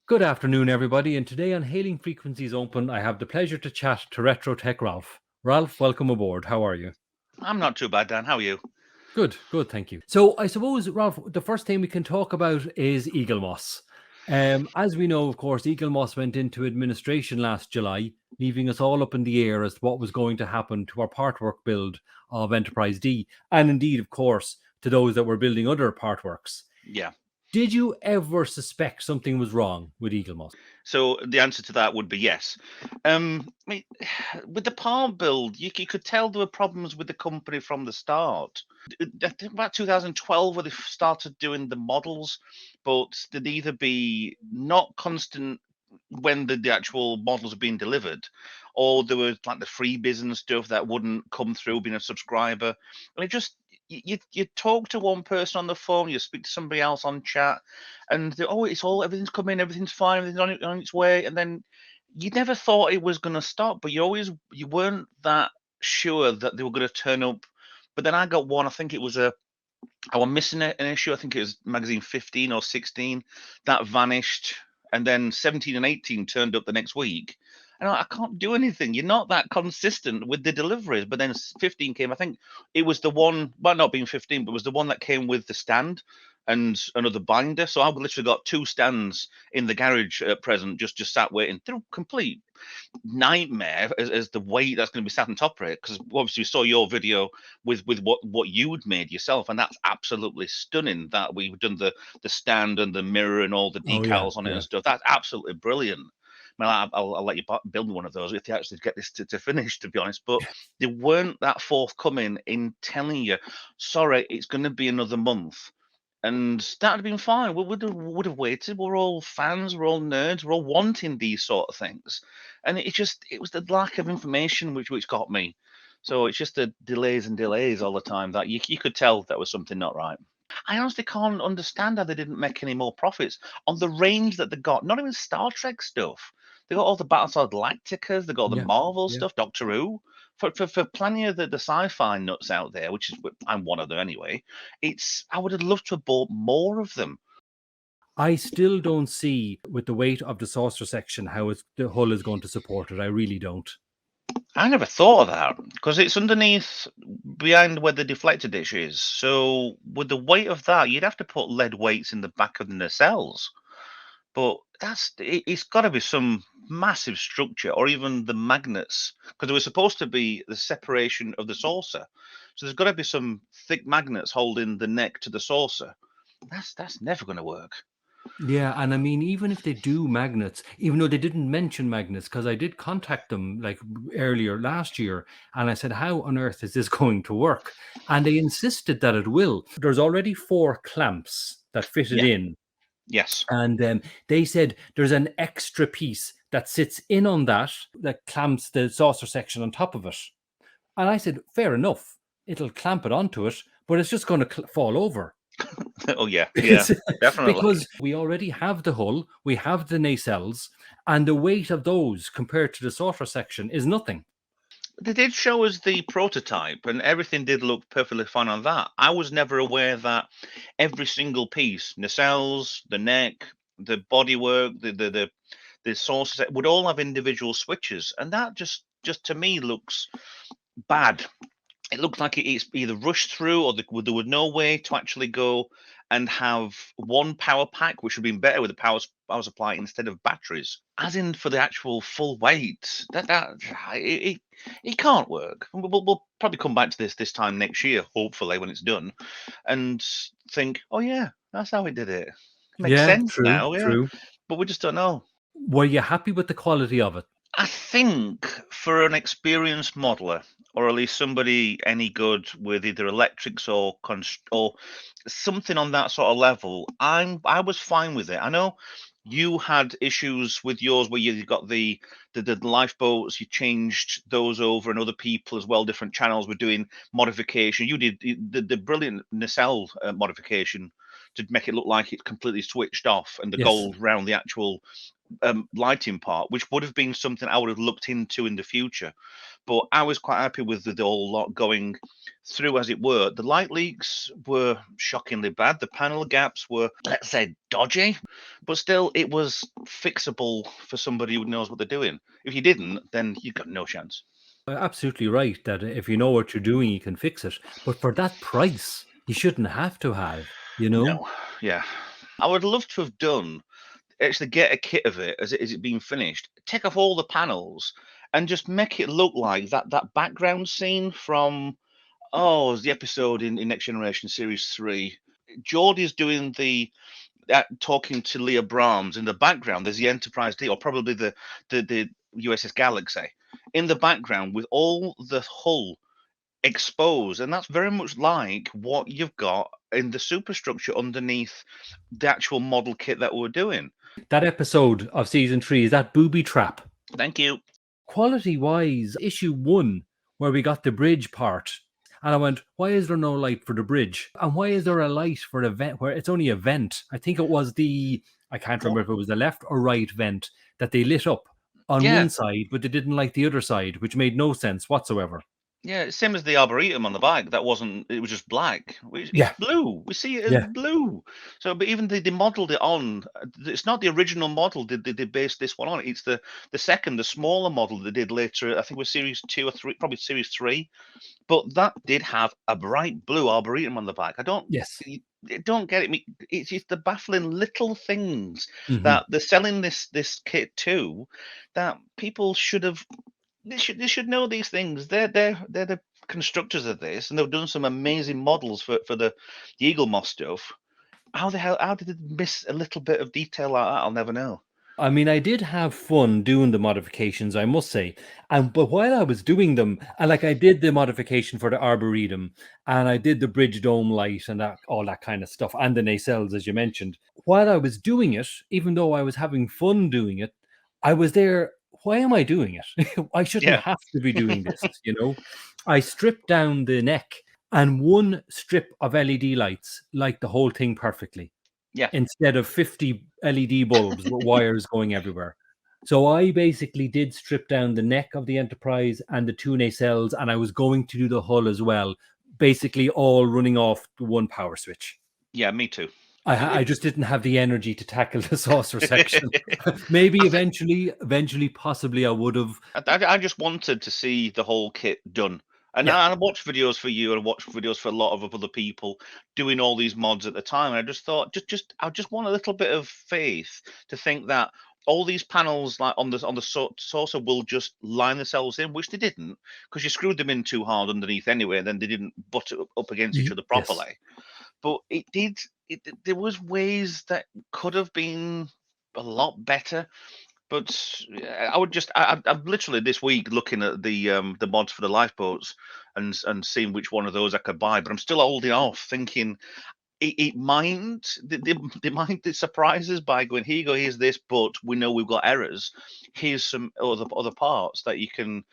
Good afternoon, everybody, and today on Hailing Frequencies Open, I have the pleasure to chat to Retro Tech Ralph. Ralph, welcome aboard. How are you? I'm not too bad, Dan. How are you? Good, good, thank you. So I suppose, Ralph, the first thing we can talk about is Eaglemoss. As we know, of course, Eaglemoss went into administration last July, leaving us all up in the air as to what was going to happen to our part work build of Enterprise D, and indeed, of course, to those that were building other part works. Yeah. Did you ever suspect something was wrong with Eaglemoss? So the answer to that would be yes. I mean, with the palm build, you could tell there were problems with the company from the start. I think about 2012 where they started doing the models, but they'd either be not constant when the actual models are being delivered, or there was like the freebies and stuff that wouldn't come through being a subscriber. And it just you talk to one person on the phone, you speak to somebody else on chat, and oh, it's all everything's coming, everything's fine, everything's on its way, and then you never thought it was going to stop, but you weren't that sure that they were going to turn up. But then I got one. I think it was I was missing an issue. I think it was magazine 15 or 16 that vanished, and then 17 and 18 turned up the next week. And I can't do anything. You're not that consistent with the deliveries. But then 15 came. I think it was the one, well, not being 15, but it was the one that came with the stand and another binder. So I've literally got two stands in the garage at present, just sat waiting. Through complete nightmare as the weight that's going to be sat on top of it, because obviously we saw your video with what you'd made yourself, and that's absolutely stunning that we've done the stand and the mirror and all the Oh, yeah, decals on it yeah. and stuff. That's absolutely brilliant. Well, I'll let you build one of those if you actually get this to finish, to be honest. But they weren't that forthcoming in telling you, sorry, it's going to be another month. And that would have been fine. We would have waited. We're all fans. We're all nerds. We're all wanting these sort of things, and it was the lack of information which got me. So it's just the delays and delays all the time that you could tell that was something not right. I honestly can't understand how they didn't make any more profits on the range that they got. Not even Star Trek stuff. They got all the Battlestar Galacticas. They got all the Yeah, Marvel yeah. stuff, Doctor Who. For plenty of the sci-fi nuts out there, which is I'm one of them anyway. I would have loved to have bought more of them. I still don't see, with the weight of the saucer section, how the hull is going to support it. I really don't. I never thought of that because it's underneath behind where the deflector dish is. So with the weight of that, you'd have to put lead weights in the back of the nacelles. But it's got to be some massive structure, or even the magnets, because they were supposed to be the separation of the saucer. So there's got to be some thick magnets holding the neck to the saucer. That's never going to work. Yeah, and I mean, even if they do magnets, even though they didn't mention magnets, because I did contact them like earlier last year, and I said, how on earth is this going to work? And they insisted that it will. There's already 4 clamps that fitted Yeah. in. Yes. And they said there's an extra piece that sits in on that clamps the saucer section on top of it. And I said, fair enough. It'll clamp it onto it, but it's just going to fall over. Oh yeah. Yeah. Definitely. Because we already have the hull, we have the nacelles, and the weight of those compared to the saucer section is nothing. They did show us the prototype, and everything did look perfectly fine on that. I was never aware that every single piece, nacelles, the neck, the bodywork, the sources would all have individual switches, and that just to me looks bad. It looks like it's either rushed through, or there was no way to actually go and have one power pack, which would have been better with a power supply instead of batteries. As in for the actual full weight, it can't work. We'll probably come back to this time next year, hopefully when it's done, and think, oh yeah, that's how we did it. Makes Yeah, sense true, now, yeah. true. But we just don't know. Were you happy with the quality of it? I think for an experienced modeler, or at least somebody any good with either electrics or something on that sort of level, I was fine with it. I know you had issues with yours where you got the lifeboats, you changed those over, and other people as well, different channels were doing modification. You did the brilliant nacelle modification to make it look like it's completely switched off, and the Yes. gold round the actual lighting part, which would have been something I would have looked into in the future. But I was quite happy with the whole lot going through as it were. The light leaks were shockingly bad. The panel gaps were, let's say, dodgy, but still, it was fixable for somebody who knows what they're doing. If you didn't, then you've got no chance. Absolutely right that if you know what you're doing, you can fix it. But for that price, you shouldn't have to have, you know? No, yeah. I would love to have done actually get a kit of it as it being finished, take off all the panels, and just make it look like that background scene from it was the episode in Next Generation Series 3. Geordie's doing talking to Leah Brahms. In the background, there's the Enterprise D, or probably the USS Galaxy, in the background with all the hull exposed, and that's very much like what you've got in the superstructure underneath the actual model kit that we're doing. That episode of season 3 is that Booby Trap. Thank you. Quality wise, issue 1, where we got the bridge part. And I went, why is there no light for the bridge? And why is there a light for a vent where it's only a vent? I think it was I can't remember if it was the left or right vent that they lit up on one side, but they didn't like the other side, which made no sense whatsoever. Yeah, same as the Arboretum on the bike. That wasn't, it was just black. It's Yeah. blue. We see it as blue. So, but even they modeled it on, it's not the original model they based this one on. It's the second, the smaller model they did later, I think it was series 2 or 3, probably series 3. But that did have a bright blue Arboretum on the back. I don't get it. It's the baffling little things that they're selling this kit to, that people should have. They should know these things. They're the constructors of this, and they've done some amazing models for the Eaglemoss stuff. How did they miss a little bit of detail like that? I'll never know. I mean, I did have fun doing the modifications, I must say. But while I was doing them, I did the modification for the Arboretum, and I did the bridge dome light and all that kind of stuff, and the nacelles, as you mentioned. While I was doing it, even though I was having fun doing it, I was there. Why am I doing it? I shouldn't have to be doing this, you know? I stripped down the neck, and one strip of LED lights light the whole thing perfectly. Yeah. Instead of 50 LED bulbs with wires going everywhere. So I basically did strip down the neck of the Enterprise and the 2 nacelles, and I was going to do the hull as well, basically all running off the one power switch. Yeah, me too. I just didn't have the energy to tackle the saucer section. Maybe eventually, possibly I would have. I just wanted to see the whole kit done. And I watched videos for you and watched videos for a lot of other people doing all these mods at the time. And I just thought, I just want a little bit of faith to think that all these panels, like on the saucer, will just line themselves in, which they didn't, because you screwed them in too hard underneath anyway, and then they didn't butt up against each other properly. But it did. There was ways that could have been a lot better. But I would I'm literally this week looking at the mods for the lifeboats and seeing which one of those I could buy. But I'm still holding off, thinking they might surprise us by going, here you go, here's this, but we know we've got errors. Here's some other parts that you can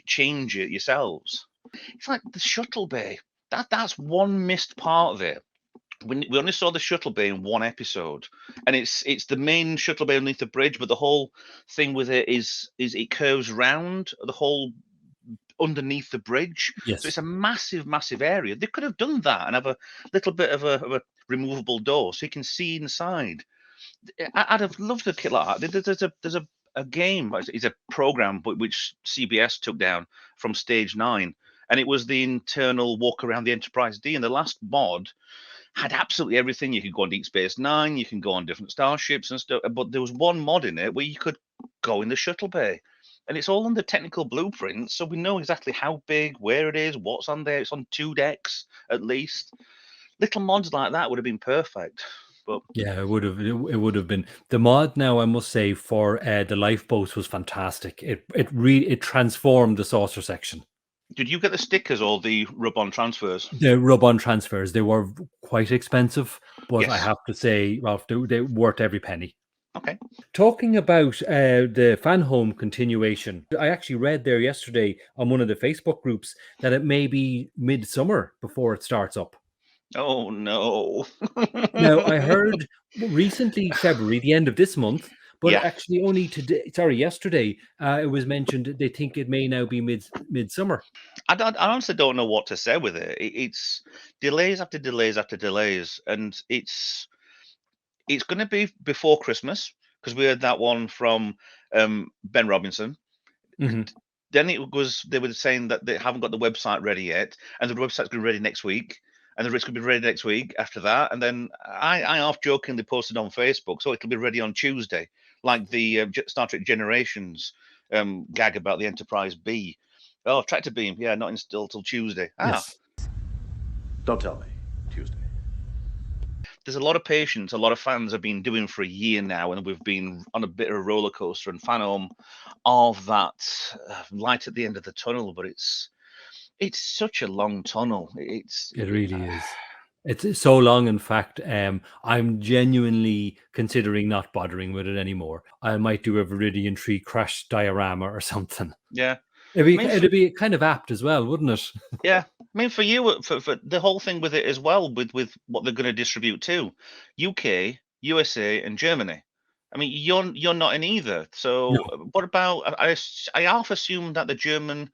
change it yourselves. It's like the Shuttle Bay. That's one missed part of it. We only saw the Shuttle Bay in one episode, and it's the main Shuttle Bay underneath the bridge, but the whole thing with it is it curves round the whole underneath the bridge. Yes. So it's a massive area. They could have done that and have a little bit of a removable door so you can see inside. I'd have loved a kit like that. There's a game, it's a program which CBS took down from Stage 9, and it was the internal walk around the Enterprise D, and the last mod had absolutely everything. You could go on Deep Space Nine, you can go on different starships and stuff, but there was one mod in it where you could go in the Shuttle Bay, and it's all under technical blueprints, so we know exactly how big, where it is, what's on there. It's on 2 decks at least. Little mods like that would have been perfect. But yeah, it would have been. The mod now, I must say, for the lifeboats was fantastic. It transformed the saucer section. Did you get the stickers or the rub-on transfers? The rub-on transfers, they were quite expensive, but I have to say, Ralph, they worth every penny. Okay. Talking about the Fanhome continuation, I actually read there yesterday on one of the Facebook groups that it may be midsummer before it starts up. Oh, no. Now, I heard recently, February, the end of this month, But Yeah. actually, only today, sorry, yesterday, it was mentioned they think it may now be midsummer. I honestly don't know what to say with it. It's delays after delays after delays, and it's going to be before Christmas because we heard that one from Ben Robinson. Hmm. Then it was they were saying that they haven't got the website ready yet, and the website's going to be ready next week, and the it's going to be ready next week after that. And then I half jokingly posted on Facebook, so it'll be ready on Tuesday, like the Star Trek Generations gag about the Enterprise B. Oh, tractor beam, yeah, not installed till Tuesday. Ah, Yes. Don't tell me. Tuesday. there's a lot of patience a lot of fans have been doing for a year now, and we've been on a bit of a roller coaster. And Fanhome of that light at the end of the tunnel, but it's such a long tunnel. It really is. It's so long, in fact, I'm genuinely considering not bothering with it anymore. I might do a Viridian Tree crash diorama or something. Yeah. I mean, It'd be kind of apt as well, wouldn't it? yeah. I mean, for you, for the whole thing with it as well, with what they're going to distribute too, UK, USA, and Germany. I mean, you're not in either. So, No. what about? I half assume that the German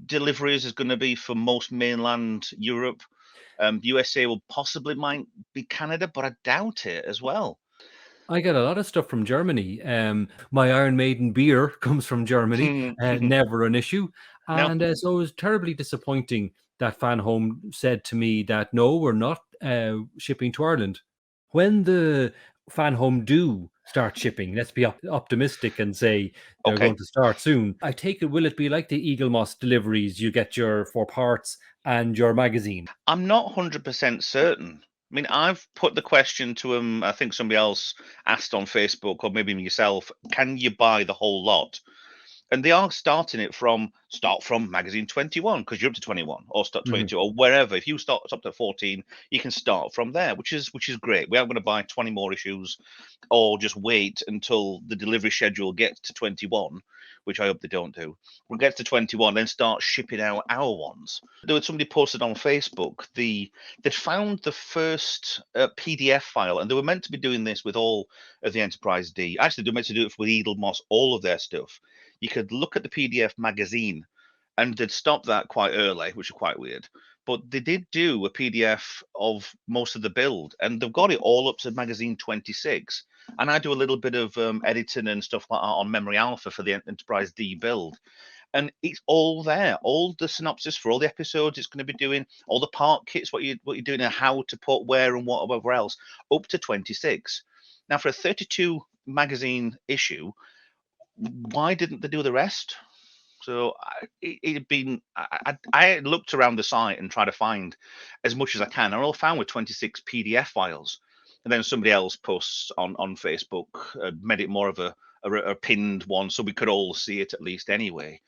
deliveries is going to be for most mainland Europe. USA will possibly might be Canada, but I doubt it as well. I get a lot of stuff from Germany. My Iron Maiden beer comes from Germany, never an issue. No. And so it was terribly disappointing that Fanhome said to me that no, we're not shipping to Ireland. When the Fanhome do start shipping, let's be optimistic and say they're Okay. going to start soon. I take it, will it be like the Eaglemoss deliveries? You get your 4 parts and your magazine. I'm not 100% certain. I mean, I've put the question to him. I think somebody else asked on Facebook, or maybe yourself, can you buy the whole lot? And they are starting it from start from magazine 21 because you're up to 21 or start Mhm. 22 or wherever. If you start up to 14, you can start from there, which is great. We aren't going to buy 20 more issues or just wait until the delivery schedule gets to 21, which I hope they don't do. We'll get to 21, then start shipping out our ones. There was somebody posted on Facebook they'd found the first PDF file, and they were meant to be doing this with all of the Enterprise D. Actually, they were meant to do it with Eaglemoss, all of their stuff. You could look at the PDF magazine, and they'd stopped that quite early, which is quite weird. But they did do a PDF of most of the build, and they've got it all up to magazine 26. And I do a little bit of editing and stuff like that on Memory Alpha for the Enterprise D build, and it's all there. All the synopsis for all the episodes it's going to be doing, all the part kits, what you're doing, and how to put where and whatever else, up to 26. Now, for a 32 magazine issue, why didn't they do the rest? So it'd been. I looked around the site and tried to find as much as I can. And all I found were 26 PDF files, and then somebody else posts on Facebook, made it more of a pinned one so we could all see it at least anyway.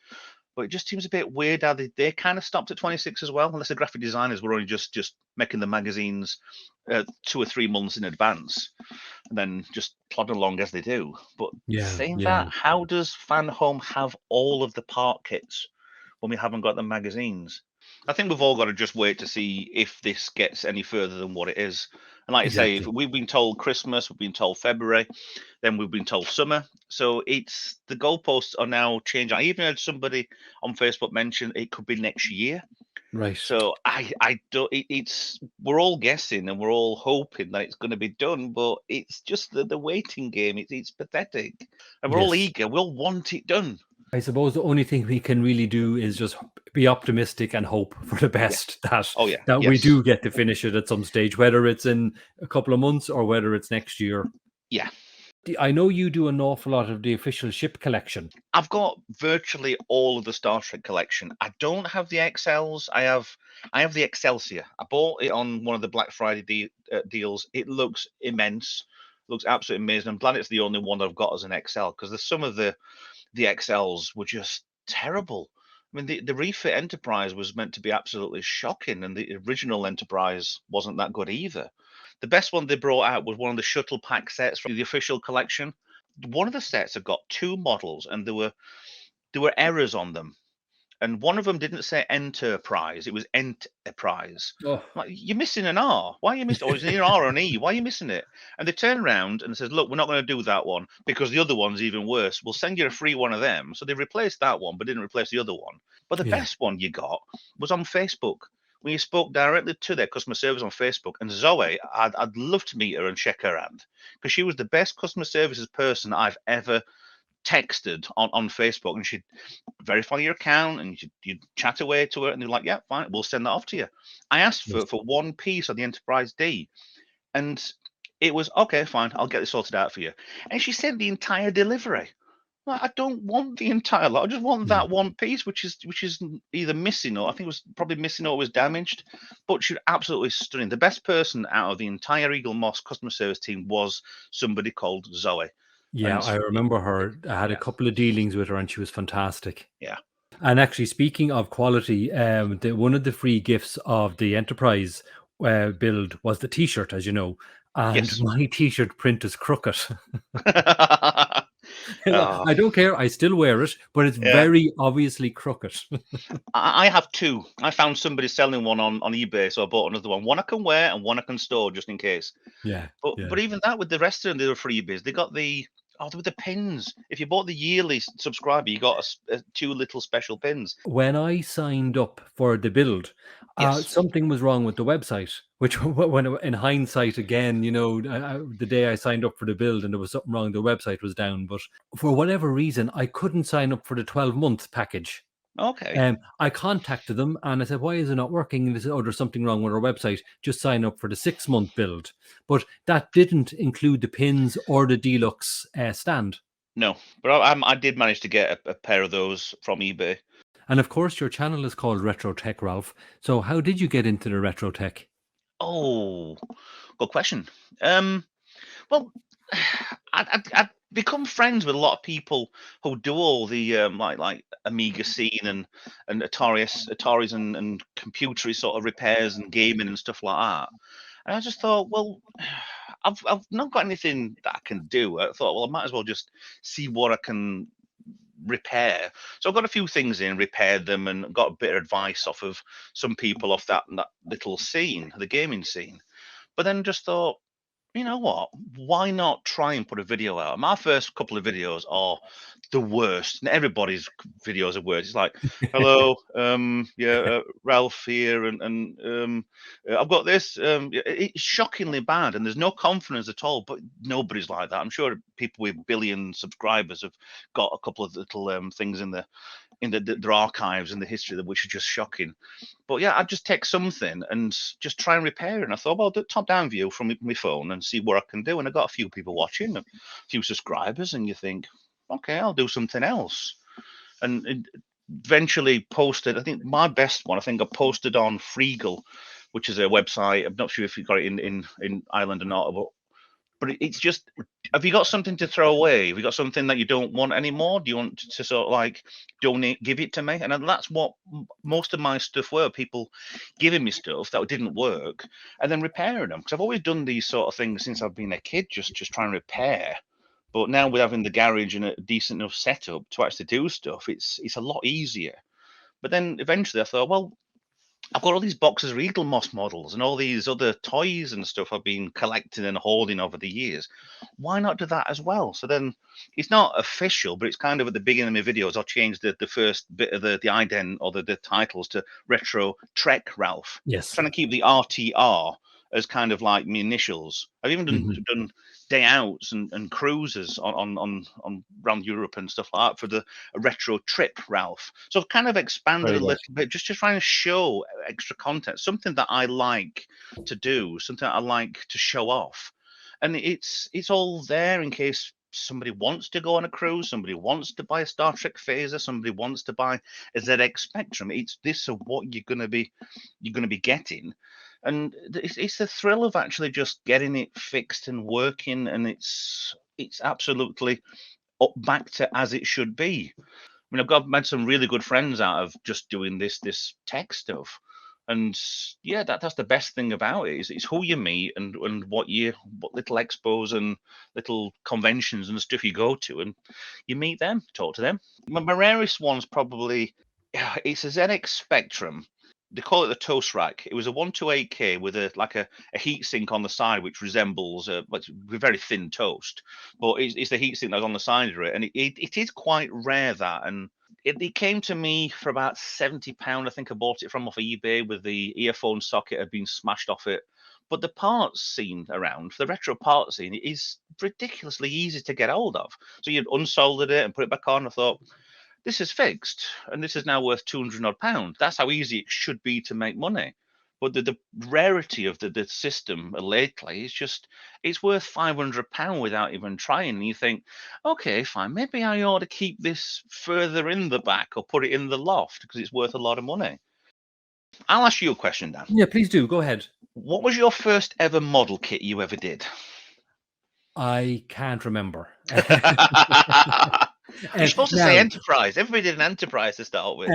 But it just seems a bit weird how they kind of stopped at 26 as well, unless the graphic designers were only just making the magazines 2 or 3 months in advance and then just plod along as they do. But Yeah, saying yeah. that, how does Fanhome have all of the part kits when we haven't got the magazines? I think we've all got to just wait to see if this gets any further than what it is. And like I say, if Exactly. we've been told Christmas, we've been told February, then we've been told summer. So it's the goalposts are now changing. I even heard somebody on Facebook mention it could be next year. Right. So I don't. It's we're all guessing and we're all hoping that it's going to be done, but it's just the waiting game. It's pathetic, and we're all Yes. eager. We'll want it done. I suppose the only thing we can really do is just be optimistic and hope for the Yeah. best Oh yeah. that we Yes. do get to finish it at some stage, whether it's in a couple of months or whether it's next year. Yeah. I know you do an awful lot of the official ship collection. I've got virtually all of the Star Trek collection. I don't have the XLs. I have the Excelsior. I bought it on one of the Black Friday deals. It looks immense. Looks absolutely amazing. I'm glad it's the only one that I've got as an XL because there's some of the XLs were just terrible. I mean, the refit Enterprise was meant to be absolutely shocking, and the original Enterprise wasn't that good either. The best one they brought out was one of the shuttle pack sets from the official collection. One of the sets had got two models, and there were errors on them. and one of them didn't say enterprise; it was enterprise. Oh, Like, you're missing an R. Why are you missing? Or is it an R or an E? Why are you missing it? And they turn around and says, "Look, we're not going to do that one because the other one's even worse. We'll send you a free one of them." So they replaced that one, but didn't replace the other one. But the yeah. best one you got was on Facebook. When you spoke directly to their customer service on Facebook, and Zoe, I'd love to meet her and shake her hand because she was the best customer services person I've ever texted on Facebook, and she'd verify your account and you'd chat away to her, and they're like, "Yeah, fine, we'll send that off to you." I asked Yes. for one piece of the Enterprise D, and it was okay, fine, I'll get this sorted out for you. And she sent the entire delivery. Like, I don't want the entire lot. I just want Yeah. that one piece, which is either missing, or I think it was probably missing or was damaged. But she's absolutely stunning. The best person out of the entire Eaglemoss customer service team was somebody called Zoe. Yeah, And I remember her. I had a yeah, couple of dealings with her, and she was fantastic. yeah, And actually, speaking of quality, one of the free gifts of the Enterprise build was the T-shirt, as you know. And yes. my T-shirt print is crooked. Ah, I don't care. I still wear it, but it's yeah. very obviously crooked. I have two. I found somebody selling one on eBay, so I bought another one. One I can wear and one I can store just in case. Yeah, yeah. But even that, with the rest of them, they were freebies. They got the with the pins. If you bought the yearly subscriber, you got two little special pins. When I signed up for the build, Yes. something was wrong with the website. Which, when in hindsight, again, the day I signed up for the build and there was something wrong, the website was down. But for whatever reason, I couldn't sign up for the 12-month package. Okay. I contacted them and I said, "Why is it not working?" And they said, "Oh, there's something wrong with our website. Just sign up for the 6-month build." But that didn't include the pins or the deluxe stand. No, but I did manage to get a pair of those from eBay. And of course, your channel is called Retro Tech, Ralph. So how did you get into the retro tech? Oh, good question. Well, I'd become friends with a lot of people who do all the like Amiga scene and Ataris and computery sort of repairs and gaming and stuff like that. And I just thought, well, I've not got anything that I can do. I thought, well, I might as well just see what I can repair. So I got a few things in, repaired them, and got a bit of advice off of some people off that little scene, the gaming scene. But then just thought, you know what? Why not try and put a video out? My first couple of videos are the worst, and everybody's videos are worse. It's like, "Hello, Ralph here, and I've got this." It's shockingly bad, and there's no confidence at all. But nobody's like that. I'm sure people with billion subscribers have got a couple of little things in their archives and the history of them, which are just shocking. But yeah, I'd just take something and just try and repair it. And I thought, well, do top-down view from my phone and see what I can do. And I got a few people watching, a few subscribers, and you think, okay, I'll do something else. And eventually posted. I think my best one, I think I posted on Freegal, which is a website. I'm not sure if you got it in Ireland or not, but it's just, have you got something to throw away? Have you got something that you don't want anymore? Do you want to sort of like donate, give it to me? And that's what most of my stuff were, people giving me stuff that didn't work and then repairing them. Because I've always done these sort of things since I've been a kid, just trying to repair. But now with having the garage and a decent enough setup to actually do stuff, it's a lot easier. But then eventually I thought, well, I've got all these boxes of Eaglemoss models and all these other toys and stuff I've been collecting and holding over the years. Why not do that as well? So then it's not official, but it's kind of at the beginning of my videos, I'll change the first bit of the ident or the titles to Retro Trek Ralph. Yes. Trying to keep the RTR as kind of like my initials. I've even done day outs and cruises on around Europe and stuff like that for the retro trip, Ralph. So I've kind of expanded Very a good. little bit, just trying to show extra content, something that I like to do, something I like to show off, and it's all there in case somebody wants to go on a cruise, somebody wants to buy a Star Trek phaser, somebody wants to buy a ZX Spectrum. It's this of what you're going to be getting, and it's the thrill of actually just getting it fixed and working, and it's absolutely up back to as it should be. I mean, I've made some really good friends out of just doing this tech stuff, and yeah, that's the best thing about it is it's who you meet and what little expos and little conventions and stuff you go to, and you meet them, talk to them. My rarest one's probably Yeah, it's a ZX Spectrum. They call it the toast rack. It was a 128K with a heat sink on the side, which resembles a very thin toast, but it's the heat sink that's on the side of it, and it is quite rare that, and it came to me for about £70. I think I bought it from off of eBay with the earphone socket had been smashed off it. But the parts scene around, the retro parts scene, is ridiculously easy to get hold of. So you'd unsoldered it and put it back on. I thought, this is fixed and this is now worth 200 odd pounds. That's how easy it should be to make money. But the rarity of the system lately is just, it's worth £500 without even trying. And you think, okay, fine, maybe I ought to keep this further in the back or put it in the loft because it's worth a lot of money. I'll ask you a question, Dan. Yeah, please do. Go ahead. What was your first ever model kit you ever did? I can't remember. You're supposed to say Now, Enterprise. Everybody did an Enterprise to start with.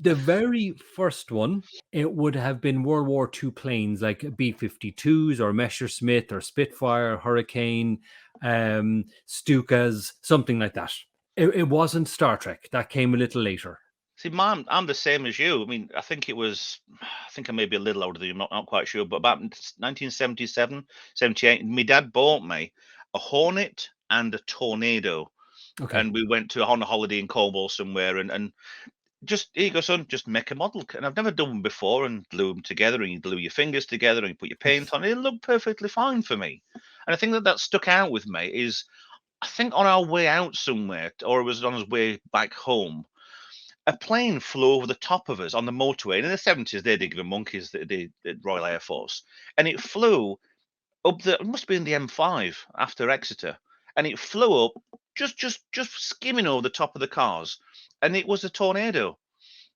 the very first one, it would have been World War II planes like B-52s or Messerschmitt or Spitfire, Hurricane, Stukas, something like that. It wasn't Star Trek. That came a little later. See, I'm the same as you. I mean, I think I may be a little older than you, not quite sure, but about 1977, 78, my dad bought me a Hornet and a Tornado. Okay. And we went on a holiday in Cornwall somewhere and just, here you go, son, just make a model kit. And I've never done them before and glue them together and you glue your fingers together and you put your paint on. It looked perfectly fine for me. And I think that stuck out with me is, I think on our way out somewhere, or it was on his way back home, a plane flew over the top of us on the motorway. And in the 70s, they did give monkeys, the Royal Air Force. And it flew up it must be in the M5 after Exeter. And it flew up just skimming over the top of the cars. And it was a Tornado.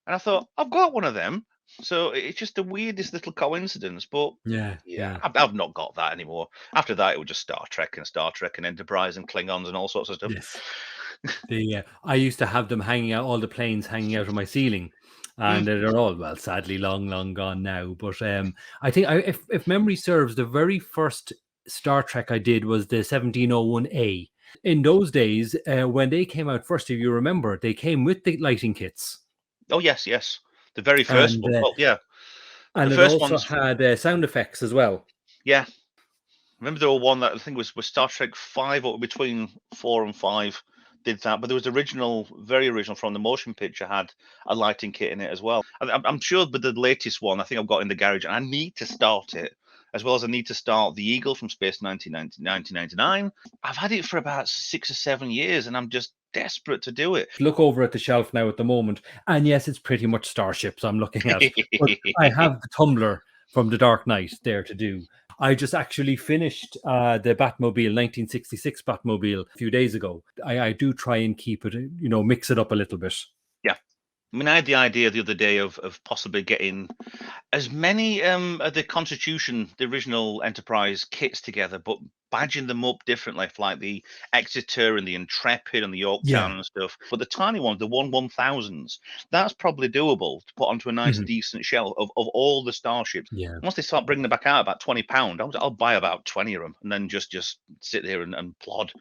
And I thought, I've got one of them. So it's just the weirdest little coincidence. But Yeah. I've not got that anymore. After that, it was just Star Trek and Enterprise and Klingons and all sorts of stuff. Yes. I used to have them hanging out, all the planes hanging out of my ceiling, and they're all, sadly, long gone now. But I think, if memory serves, the very first Star Trek I did was the 1701A. In those days, when they came out first, if you remember, they came with the lighting kits. Oh, yes. The very first And one. Well, yeah. and The it first also ones, had sound effects as well. yeah. Remember there were one that I think was Star Trek 5 or between 4 and 5 did that, but there was the original, very original from the motion picture had a lighting kit in it as well. I'm sure, but the latest one I think I've got in the garage, and I need to start it as well as I need to start the Eagle from Space 1999. I've had it for about 6 or 7 years, and I'm just desperate to do it. Look over at the shelf now at the moment, and yes, it's pretty much starships I'm looking at. But I have the tumbler from The Dark Knight there to do. I just actually finished the Batmobile, 1966 Batmobile, a few days ago. I do try and keep it, mix it up a little bit. Yeah. I mean, I had the idea the other day of possibly getting as many of the Constitution, the original Enterprise kits together, but badging them up differently, like the Exeter and the Intrepid and the Yorktown and stuff. But the tiny ones, the 1000s, that's probably doable to put onto a nice, decent shelf of all the starships. Yeah. Once they start bringing them back out about £20, I'll buy about 20 of them and then just sit there and plod.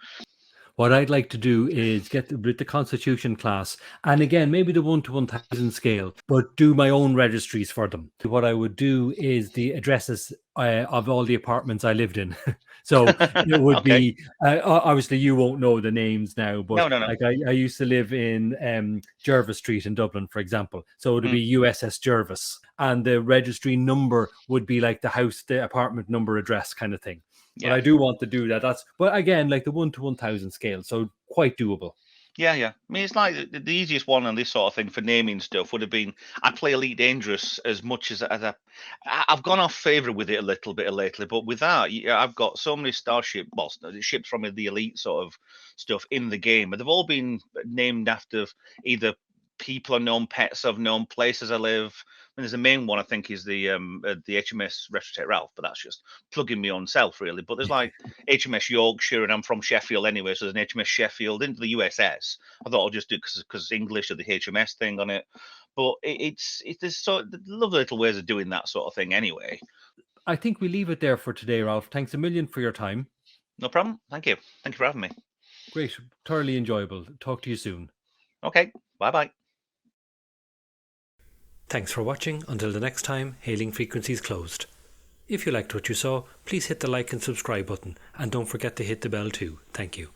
What I'd like to do is get with the Constitution class, and again, maybe the 1 to 1000 scale, but do my own registries for them. What I would do is the addresses of all the apartments I lived in. So it would Okay. be, obviously you won't know the names now, but No. like I used to live in Jervis Street in Dublin, for example. So it would be USS Jervis, and the registry number would be like the apartment number, address kind of thing. But Yeah. I do want to do that. But again, like the 1 to 1000 scale, so quite doable. Yeah. I mean, it's like the easiest one on this sort of thing for naming stuff would have been, I play Elite Dangerous as much as I've gone off favourite with it a little bit lately, but with that, I've got so many ships from the Elite sort of stuff in the game, but they've all been named after either people I know, pets I've known, places I live. I mean, there's the main one I think is the HMS Retrotech Ralph, but that's just plugging my own self really. But there's like HMS Yorkshire, and I'm from Sheffield anyway, so there's an HMS Sheffield into the USS. I thought I'll just do because English or the HMS thing on it. But it's there's sort of lovely little ways of doing that sort of thing anyway. I think we leave it there for today, Ralph. Thanks a million for your time. No problem. Thank you. Thank you for having me. Great. Thoroughly enjoyable. Talk to you soon. Okay. Bye. Thanks for watching. Until the next time, hailing frequencies closed. If you liked what you saw, please hit the like and subscribe button, and don't forget to hit the bell too. Thank you.